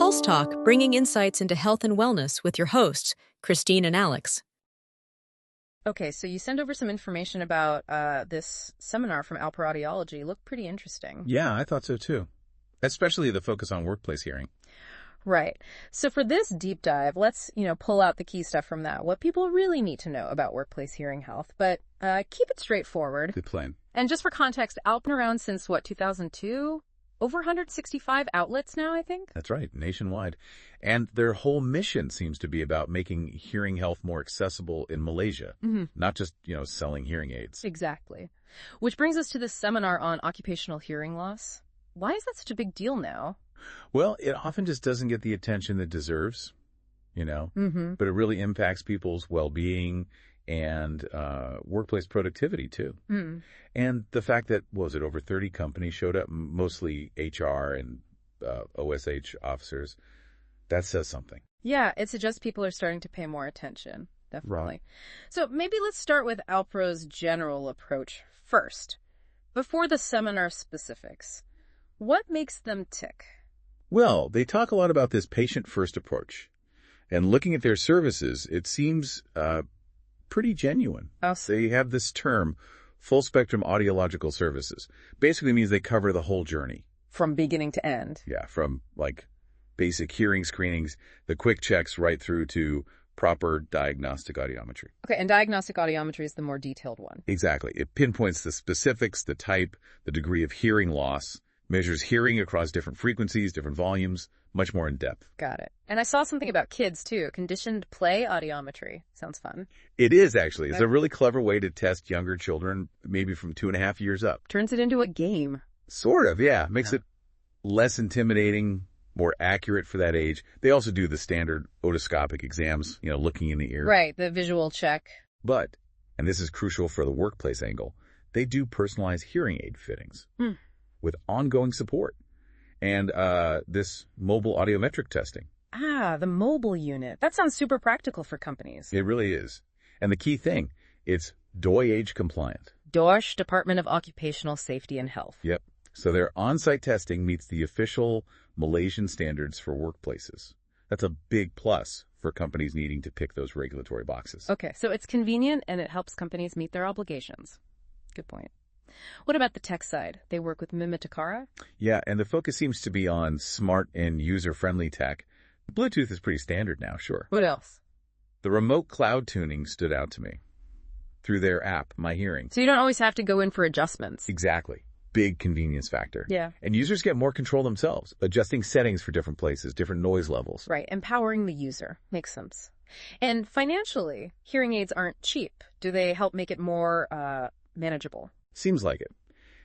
Pulse Talk, bringing insights into health and wellness with your hosts, Christine and Alex. Okay, so you sent over some information about this seminar from Alpro Audiology. Looked pretty interesting. Yeah, I thought so too. Especially the focus on workplace hearing. Right. So for this deep dive, let's, pull out the key stuff from that. What people really need to know about workplace hearing health, but keep it straightforward. Good plan. And just for context, Alp's been around since, 2002? Over 165 outlets now, I think? That's right, nationwide. And their whole mission seems to be about making hearing health more accessible in Malaysia, not just, selling hearing aids. Exactly. Which brings us to this seminar on occupational hearing loss. Why is that such a big deal now? Well, it often just doesn't get the attention it deserves, but it really impacts people's well-being and workplace productivity, too. And the fact that, over 30 companies showed up, mostly HR and OSH officers, that says something. Yeah, it suggests people are starting to pay more attention, definitely. Right. So maybe let's start with Alpro's general approach first. Before the seminar specifics, what makes them tick? Well, they talk a lot about this patient-first approach. And looking at their services, it seems pretty genuine. Oh. They have this term, full-spectrum audiological services. Basically means they cover the whole journey. From beginning to end. Yeah, from basic hearing screenings, the quick checks, right through to proper diagnostic audiometry. Okay, and diagnostic audiometry is the more detailed one. Exactly. It pinpoints the specifics, the type, the degree of hearing loss, measures hearing across different frequencies, different volumes, much more in depth. Got it. And I saw something about kids, too. Conditioned play audiometry. Sounds fun. It is, actually. It's a really clever way to test younger children, maybe from 2.5 years up. Turns it into a game. Sort of, yeah. Makes it less intimidating, more accurate for that age. They also do the standard otoscopic exams, looking in the ear. Right, the visual check. But, and this is crucial for the workplace angle, they do personalized hearing aid fittings with ongoing support. And this mobile audiometric testing. Ah, the mobile unit. That sounds super practical for companies. It really is. And the key thing, it's DOSH compliant. DOSH, Department of Occupational Safety and Health. Yep. So their on-site testing meets the official Malaysian standards for workplaces. That's a big plus for companies needing to pick those regulatory boxes. Okay, so it's convenient and it helps companies meet their obligations. Good point. What about the tech side? They work with Mimitakara? Yeah, and the focus seems to be on smart and user-friendly tech. Bluetooth is pretty standard now, sure. What else? The remote cloud tuning stood out to me through their app, My Hearing. So you don't always have to go in for adjustments. Exactly. Big convenience factor. Yeah. And users get more control themselves, adjusting settings for different places, different noise levels. Right, empowering the user. Makes sense. And financially, hearing aids aren't cheap. Do they help make it more manageable? Seems like it.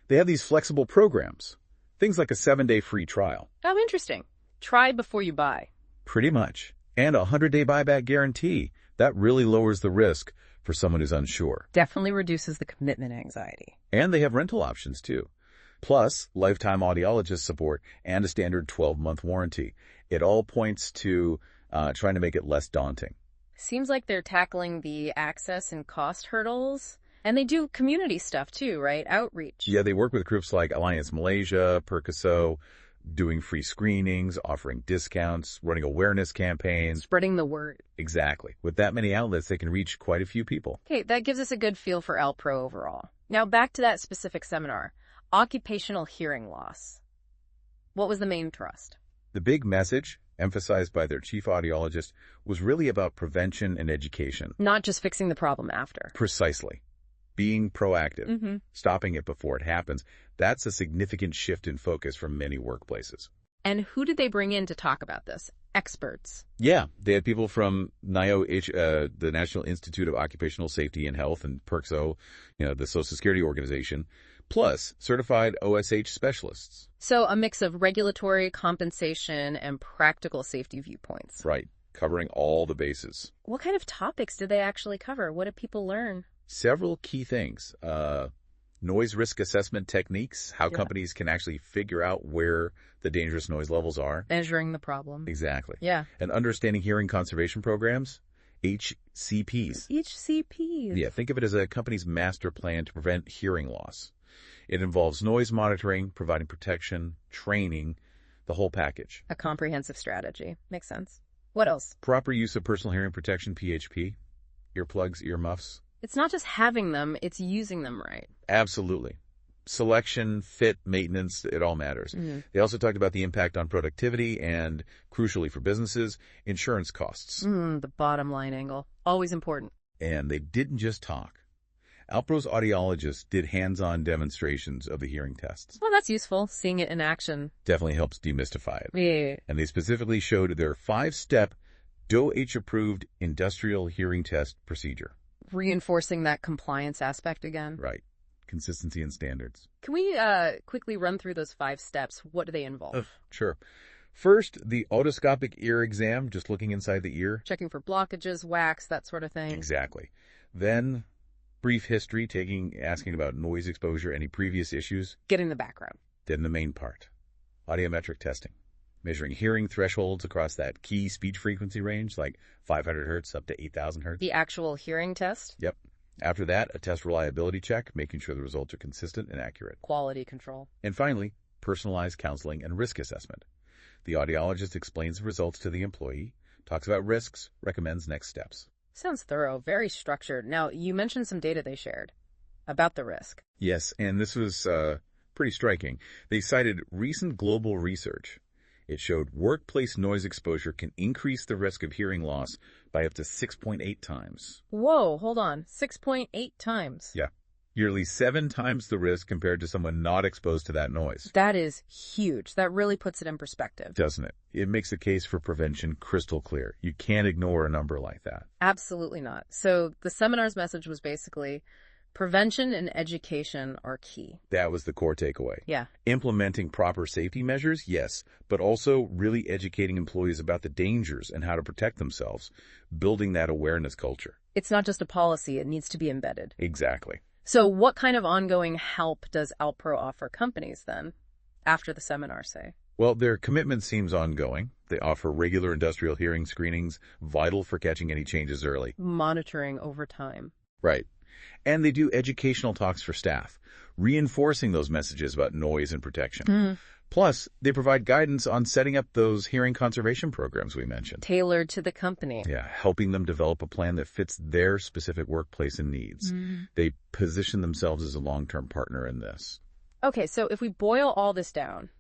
They have these flexible programs. Things like a 7-day free trial. Oh, interesting. Try before you buy. Pretty much. And a 100-day buyback guarantee. That really lowers the risk for someone who's unsure. Definitely reduces the commitment anxiety. And they have rental options, too. Plus, lifetime audiologist support and a standard 12-month warranty. It all points to trying to make it less daunting. Seems like they're tackling the access and cost hurdles. And they do community stuff too, right? Outreach. Yeah, they work with groups like Alliance Malaysia, Percuso, doing free screenings, offering discounts, running awareness campaigns. Spreading the word. Exactly. With that many outlets, they can reach quite a few people. Okay, that gives us a good feel for Alpro overall. Now back to that specific seminar. Occupational hearing loss. What was the main thrust? The big message, emphasized by their chief audiologist, was really about prevention and education. Not just fixing the problem after. Precisely. Being proactive, stopping it before it happens, that's a significant shift in focus for many workplaces. And who did they bring in to talk about this? Experts. Yeah, they had people from NIOH, the National Institute of Occupational Safety and Health, and PERCSO, the Social Security Organization, plus certified OSH specialists. So a mix of regulatory, compensation, and practical safety viewpoints. Right, covering all the bases. What kind of topics did they actually cover? What did people learn? Several key things. Noise risk assessment techniques, how companies can actually figure out where the dangerous noise levels are. Measuring the problem. Exactly. Yeah. And understanding hearing conservation programs, HCPs. HCPs. Yeah, think of it as a company's master plan to prevent hearing loss. It involves noise monitoring, providing protection, training, the whole package. A comprehensive strategy. Makes sense. What else? Proper use of personal hearing protection, PHP, earplugs, earmuffs. It's not just having them, it's using them right. Absolutely. Selection, fit, maintenance, it all matters. They also talked about the impact on productivity and, crucially for businesses, insurance costs. The bottom line angle. Always important. And they didn't just talk. Alpro's audiologists did hands-on demonstrations of the hearing tests. Well, that's useful, seeing it in action. Definitely helps demystify it. Yeah. And they specifically showed their 5-step DOSH-approved industrial hearing test procedure. Reinforcing that compliance aspect again. Right. Consistency and standards. Can we quickly run through those 5 steps? What do they involve? Sure. First, the otoscopic ear exam, just looking inside the ear. Checking for blockages, wax, that sort of thing. Exactly. Then, brief history, asking about noise exposure, any previous issues. Getting the background. Then the main part, audiometric testing. Measuring hearing thresholds across that key speech frequency range, like 500 hertz up to 8,000 hertz. The actual hearing test? Yep. After that, a test reliability check, making sure the results are consistent and accurate. Quality control. And finally, personalized counseling and risk assessment. The audiologist explains the results to the employee, talks about risks, recommends next steps. Sounds thorough, very structured. Now, you mentioned some data they shared about the risk. Yes, and this was pretty striking. They cited recent global research. It showed workplace noise exposure can increase the risk of hearing loss by up to 6.8 times. Whoa, hold on. 6.8 times. Yeah. Nearly 7 times the risk compared to someone not exposed to that noise. That is huge. That really puts it in perspective. Doesn't it? It makes the case for prevention crystal clear. You can't ignore a number like that. Absolutely not. So the seminar's message was basically prevention and education are key. That was the core takeaway. Yeah. Implementing proper safety measures, yes, but also really educating employees about the dangers and how to protect themselves, building that awareness culture. It's not just a policy, it needs to be embedded. Exactly. So what kind of ongoing help does Alpro offer companies then, after the seminar, say? Well, their commitment seems ongoing. They offer regular industrial hearing screenings, vital for catching any changes early. Monitoring over time. Right. And they do educational talks for staff, reinforcing those messages about noise and protection. Plus, they provide guidance on setting up those hearing conservation programs we mentioned. Tailored to the company. Yeah, helping them develop a plan that fits their specific workplace and needs. They position themselves as a long-term partner in this. Okay, so if we boil all this down,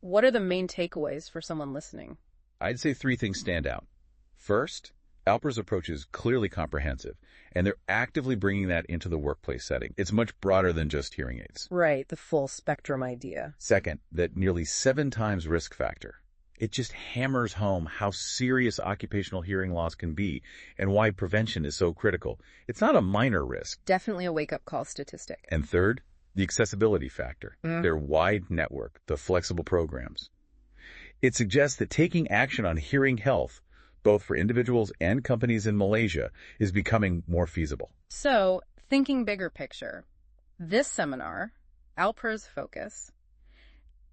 what are the main takeaways for someone listening? I'd say 3 things stand out. First, Alpro's approach is clearly comprehensive, and they're actively bringing that into the workplace setting. It's much broader than just hearing aids. Right, the full spectrum idea. Second, that nearly 7 times risk factor. It just hammers home how serious occupational hearing loss can be and why prevention is so critical. It's not a minor risk. Definitely a wake-up call statistic. And third, the accessibility factor, their wide network, the flexible programs. It suggests that taking action on hearing health, both for individuals and companies in Malaysia, is becoming more feasible. So, thinking bigger picture, this seminar, Alpro's focus,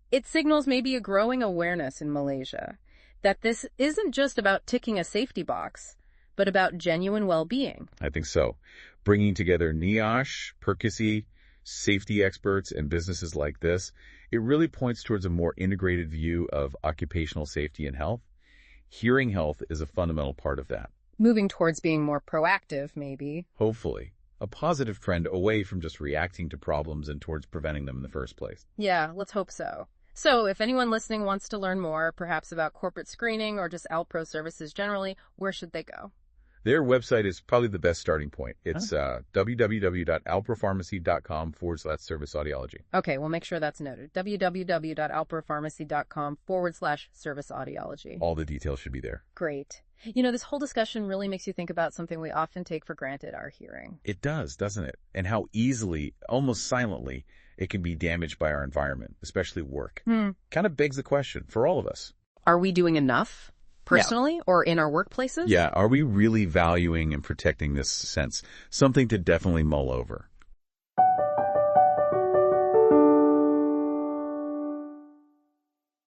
it signals maybe a growing awareness in Malaysia that this isn't just about ticking a safety box, but about genuine well-being. I think so. Bringing together NIOSH, Percusy, safety experts, and businesses like this, it really points towards a more integrated view of occupational safety and health. Hearing health is a fundamental part of that. Moving towards being more proactive, maybe. Hopefully. A positive trend away from just reacting to problems and towards preventing them in the first place. Yeah, let's hope so. So, if anyone listening wants to learn more, perhaps about corporate screening or just Alpro services generally, where should they go? Their website is probably the best starting point. It's www.alprofarmacy.com/service audiology. Okay, we'll make sure that's noted. www.alprofarmacy.com/service audiology. All the details should be there. Great. You know, this whole discussion really makes you think about something we often take for granted, our hearing. It does, doesn't it? And how easily, almost silently, it can be damaged by our environment, especially work. Kind of begs the question for all of us. Are we doing enough? Personally or in our workplaces? Yeah, are we really valuing and protecting this sense? Something to definitely mull over.